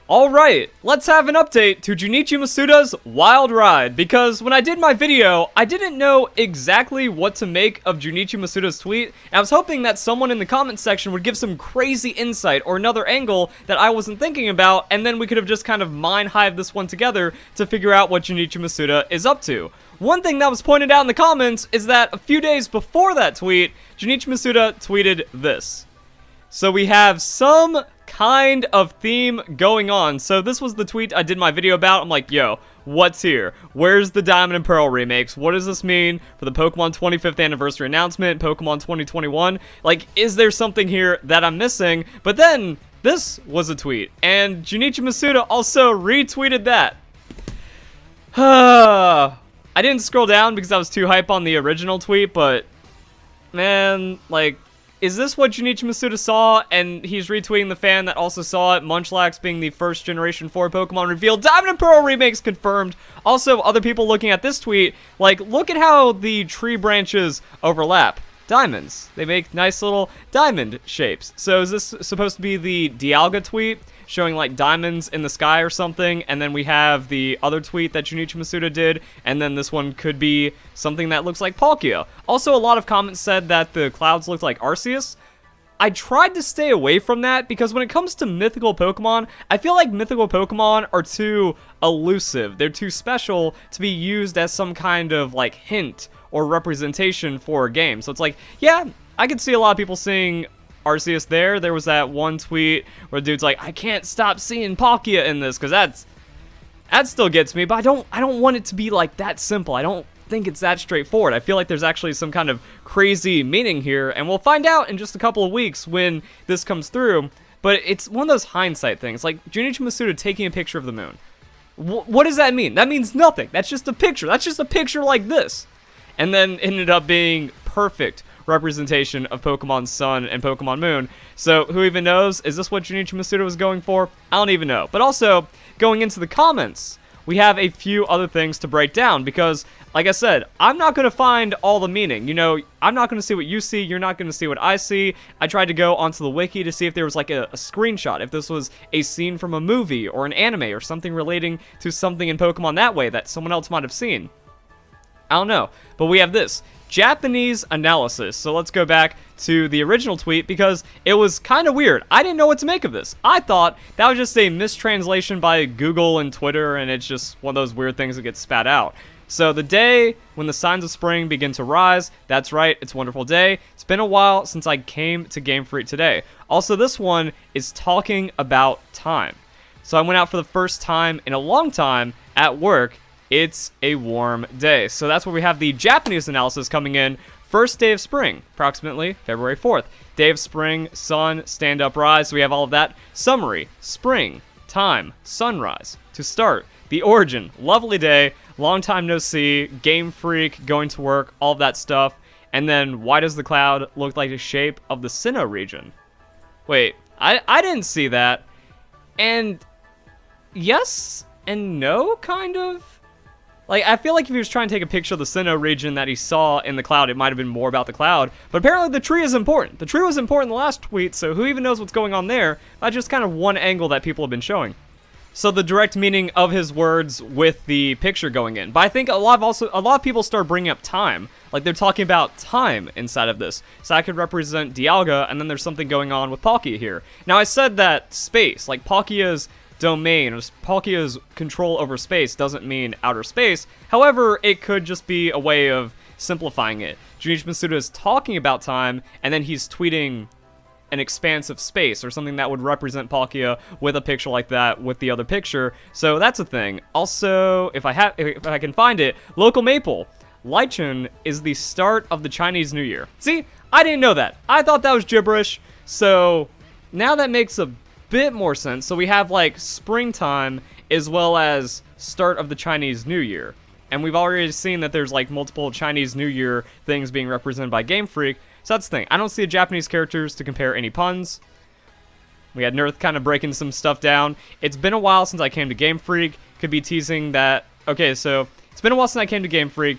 Alright, let's have an update to Junichi Masuda's Wild Ride, because when I did my video, I didn't know exactly what to make of Junichi Masuda's tweet, and I was hoping that someone in the comment section would give some crazy insight or another angle that I wasn't thinking about, and then we could have just kind of mind-hived this one together to figure out what Junichi Masuda is up to. One thing that was pointed out in the comments is that a few days before that tweet, Junichi Masuda tweeted this. So we have some kind of theme going on. So this was the tweet I did my video about. I'm like, yo, what's here? Where's the Diamond and Pearl remakes? What does this mean for the Pokemon 25th anniversary announcement, Pokemon 2021? Like, is there something here that I'm missing? But then this was a tweet, and Junichi Masuda also retweeted that. I didn't scroll down because I was too hype on the original tweet, but man, like, is this what Junichi Masuda saw, and he's retweeting the fan that also saw it? Munchlax being the first Generation 4 Pokemon revealed. Diamond and Pearl remakes confirmed. Also, other people looking at this tweet, like, look at how the tree branches overlap. Diamonds. They make nice little diamond shapes. So is this supposed to be the Dialga tweet, showing like diamonds in the sky or something? And then we have the other tweet that Junichi Masuda did, and then this one could be something that looks like Palkia. Also, a lot of comments said that the clouds looked like Arceus. I tried to stay away from that because when it comes to mythical Pokemon, I feel like mythical Pokemon are too elusive. They're too special to be used as some kind of like hint or representation for a game. So it's like, yeah, I could see a lot of people seeing Arceus there. There was that one tweet where the dude's like, I can't stop seeing Palkia in this, because that still gets me, but I don't want it to be like that simple. I don't think it's that straightforward. I feel like there's actually some kind of crazy meaning here, and we'll find out in just a couple of weeks when this comes through. But it's one of those hindsight things, like Junichi Masuda taking a picture of the moon. What does that mean? That means nothing. That's just a picture. That's just a picture like this. And then ended up being perfect representation of Pokemon Sun and Pokemon Moon. So who even knows? Is this what Junichi Masuda was going for? I don't even know. But also, going into the comments, we have a few other things to break down because, like I said, I'm not going to find all the meaning. You know, I'm not going to see what you see. You're not going to see what I see. I tried to go onto the wiki to see if there was like a screenshot, if this was a scene from a movie or an anime or something relating to something in Pokemon that way that someone else might have seen. I don't know, but we have this Japanese analysis. So let's go back to the original tweet because it was kind of weird. I didn't know what to make of this. I thought that was just a mistranslation by Google and Twitter, and it's just one of those weird things that gets spat out. So the day when the signs of spring begin to rise, that's right, it's a wonderful day. It's been a while since I came to Game Freak today. Also, this one is talking about time. So I went out for the first time in a long time at work. It's a warm day. So that's where we have the Japanese analysis coming in. First day of spring, approximately February 4th. Day of spring, sun, stand up, rise. So we have all of that. Summary, spring, time, sunrise. To start, the origin, lovely day, long time no see, Game Freak, going to work, all of that stuff. And then why does the cloud look like the shape of the Sinnoh region? Wait, I didn't see that. And yes and no, kind of. Like, I feel like if he was trying to take a picture of the Sinnoh region that he saw in the cloud, it might have been more about the cloud. But apparently the tree is important. The tree was important in the last tweet, so who even knows what's going on there? That's just kind of one angle that people have been showing. So the direct meaning of his words with the picture going in. But I think a lot of people start bringing up time. Like, they're talking about time inside of this. So that could represent Dialga, and then there's something going on with Palkia here. Now, I said that space, like Palkia's domain, or Palkia's control over space, doesn't mean outer space. However, it could just be a way of simplifying it. Junichi Masuda is talking about time, and then he's tweeting an expanse of space, or something that would represent Palkia with a picture like that with the other picture. So that's a thing. Also, if I can find it, local maple. Lichun is the start of the Chinese New Year. See, I didn't know that. I thought that was gibberish. So now that makes a bit more sense. So we have like springtime as well as start of the Chinese New Year, and we've already seen that there's like multiple Chinese New Year things being represented by Game Freak. So that's the thing. I don't see the Japanese characters to compare any puns. We had Nerth kind of breaking some stuff down. It's been a while since I came to Game Freak. Could be teasing that. Okay, so it's been a while since I came to Game Freak.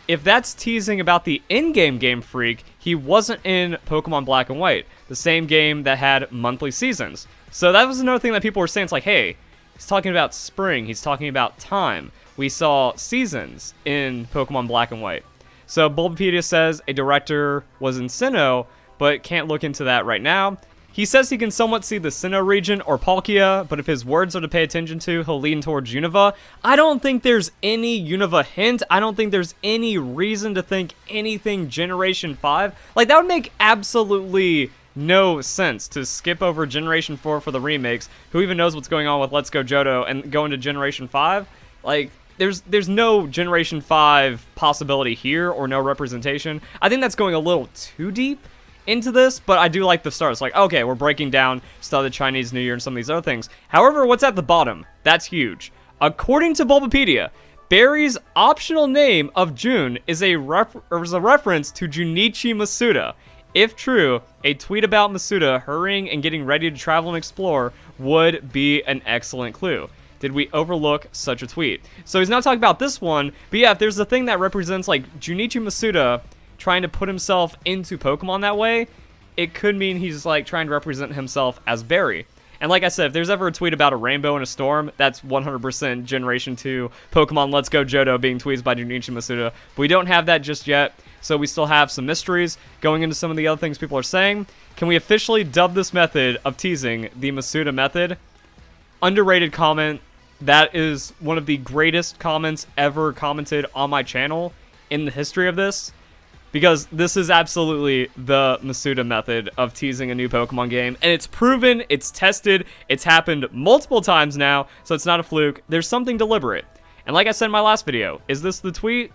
If that's teasing about the in-game Game Freak, he wasn't in Pokemon Black and White, the same game that had monthly seasons. So that was another thing that people were saying. It's like, hey, he's talking about spring. He's talking about time. We saw seasons in Pokemon Black and White. So Bulbapedia says a director was in Sinnoh, but can't look into that right now. He says he can somewhat see the Sinnoh region or Palkia, but if his words are to pay attention to, he'll lean towards Unova. I don't think there's any Unova hint. I don't think there's any reason to think anything Generation 5. Like, that would make absolutely no sense to skip over Generation 4 for the remakes. Who even knows what's going on with Let's Go Johto and go into Generation 5? Like, there's no Generation 5 possibility here or no representation. I think that's going a little too deep into this, but I do like the start. It's like, okay, we're breaking down stuff the Chinese New Year and some of these other things. However, what's at the bottom? That's huge. According to Bulbapedia, Barry's optional name of June is a reference to Junichi Masuda. If true, a tweet about Masuda hurrying and getting ready to travel and explore would be an excellent clue. Did we overlook such a tweet? So he's not talking about this one, but yeah, if there's a thing that represents like Junichi Masuda trying to put himself into Pokemon that way, it could mean he's like trying to represent himself as Barry. And like I said, if there's ever a tweet about a rainbow and a storm, that's 100% Generation 2 Pokemon Let's Go Johto being tweeted by Junichi Masuda. But we don't have that just yet, so we still have some mysteries going into some of the other things people are saying. Can we officially dub this method of teasing the Masuda Method? Underrated comment. That is one of the greatest comments ever commented on my channel in the history of this. Because this is absolutely the Masuda method of teasing a new Pokemon game. And it's proven, it's tested, it's happened multiple times now, so it's not a fluke. There's something deliberate. And like I said in my last video, is this the tweet?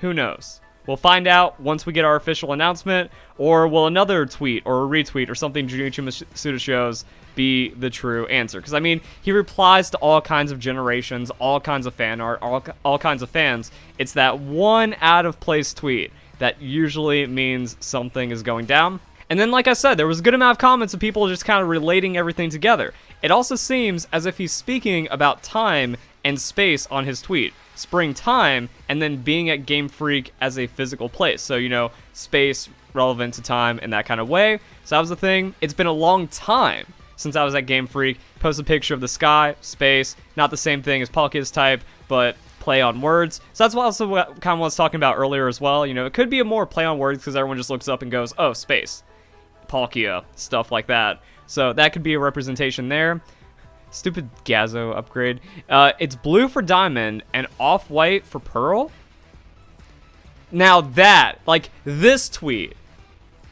Who knows? We'll find out once we get our official announcement, or will another tweet or a retweet or something Junichi Masuda shows be the true answer. Because, I mean, he replies to all kinds of generations, all kinds of fan art, all kinds of fans. It's that one out-of-place tweet that usually means something is going down. And then, like I said, there was a good amount of comments of people just kind of relating everything together. It also seems as if he's speaking about time and space on his tweet. Springtime, and then being at Game Freak as a physical place. So, you know, space relevant to time in that kind of way. So that was the thing. It's been a long time since I was at Game Freak. Post a picture of the sky, space, not the same thing as Palkia's type, but play on words. So that's also what kind of what I was talking about earlier as well. You know, it could be a more play on words because everyone just looks up and goes, oh, space, Palkia, stuff like that. So that could be a representation there. Stupid Gazo upgrade. It's blue for Diamond and off-white for Pearl. Now that, like, this tweet.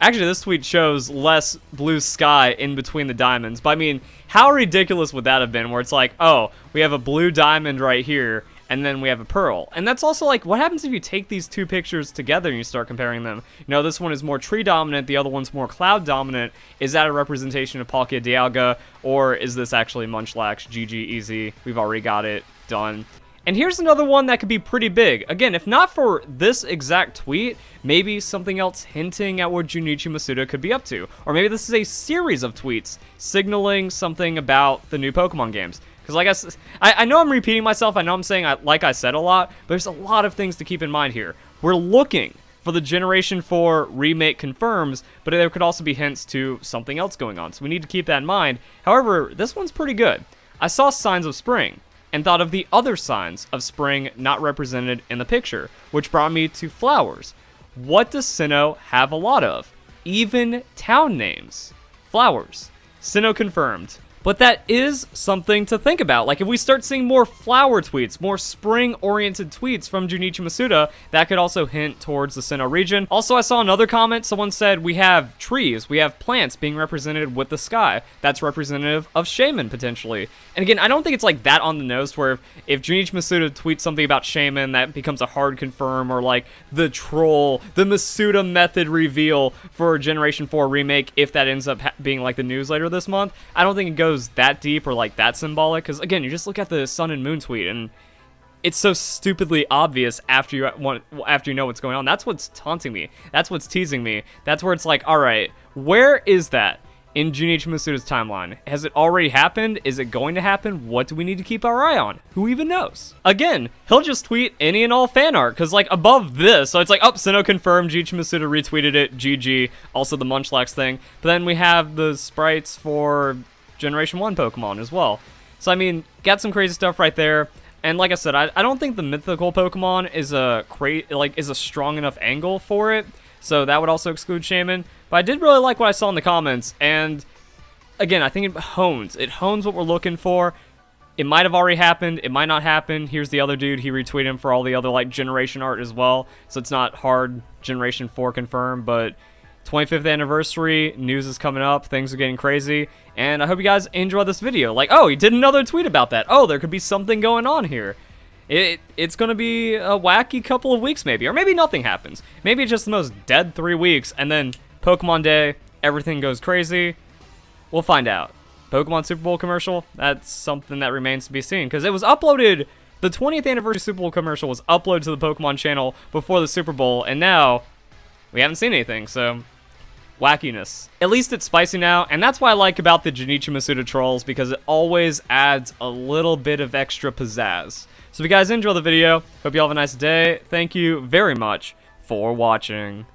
Actually, this tweet shows less blue sky in between the diamonds. But, I mean, how ridiculous would that have been? Where it's like, oh, we have a blue diamond right here, and then we have a pearl. And that's also, like, what happens if you take these two pictures together and you start comparing them? You know, this one is more tree dominant, the other one's more cloud dominant. Is that a representation of Palkia Dialga, or is this actually Munchlax? GG, easy. We've already got it. Done. And here's another one that could be pretty big. Again, if not for this exact tweet, maybe something else hinting at what Junichi Masuda could be up to. Or maybe this is a series of tweets signaling something about the new Pokemon games. Because like I know I'm repeating myself, I know I'm saying like I said a lot, but there's a lot of things to keep in mind here. We're looking for the Generation 4 remake confirms, but there could also be hints to something else going on, so we need to keep that in mind. However, this one's pretty good. I saw signs of spring, and thought of the other signs of spring not represented in the picture, which brought me to flowers. What does Sinnoh have a lot of? Even town names. Flowers. Sinnoh Confirmed. But that is something to think about. Like, if we start seeing more flower tweets, more spring-oriented tweets from Junichi Masuda, that could also hint towards the Sinnoh region. Also, I saw another comment. Someone said, we have trees, we have plants being represented with the sky. That's representative of Shaman, potentially. And again, I don't think it's like that on the nose, where if Junichi Masuda tweets something about Shaman, that becomes a hard confirm, or like the troll, the Masuda Method reveal for Generation 4 Remake, if that ends up being like the news later this month. I don't think it goes that deep or like that symbolic, because again, you just look at the sun and moon tweet and it's so stupidly obvious after you know what's going on. That's what's taunting me, that's what's teasing me, that's where it's like, all right, where is that in Junichi Masuda's timeline? Has it already happened? Is it going to happen? What do we need to keep our eye on? Who even knows? Again, he'll just tweet any and all fan art, because like above this, so it's like, oh, Sinnoh Confirmed, Junichi Masuda retweeted it, GG, also the Munchlax thing. But then we have the sprites for Generation 1 Pokemon as well. So, I mean, got some crazy stuff right there. And like I said, I don't think the mythical Pokemon is a strong enough angle for it. So that would also exclude Shaman. But I did really like what I saw in the comments. And again, I think it hones what we're looking for. It might have already happened. It might not happen. Here's the other dude. He retweeted him for all the other like generation art as well. So it's not hard Generation 4 confirmed, but 25th anniversary, news is coming up, things are getting crazy, and I hope you guys enjoyed this video. Like, oh, he did another tweet about that. Oh, there could be something going on here. It's gonna be a wacky couple of weeks maybe, or maybe nothing happens. Maybe it's just the most dead 3 weeks, and then Pokemon Day, everything goes crazy. We'll find out. Pokemon Super Bowl commercial, that's something that remains to be seen, because it was uploaded, the 20th anniversary Super Bowl commercial was uploaded to the Pokemon channel before the Super Bowl, and now we haven't seen anything, so wackiness. At least it's spicy now, and that's what I like about the Junichi Masuda trolls, because it always adds a little bit of extra pizzazz. So if you guys enjoy the video, hope you all have a nice day. Thank you very much for watching.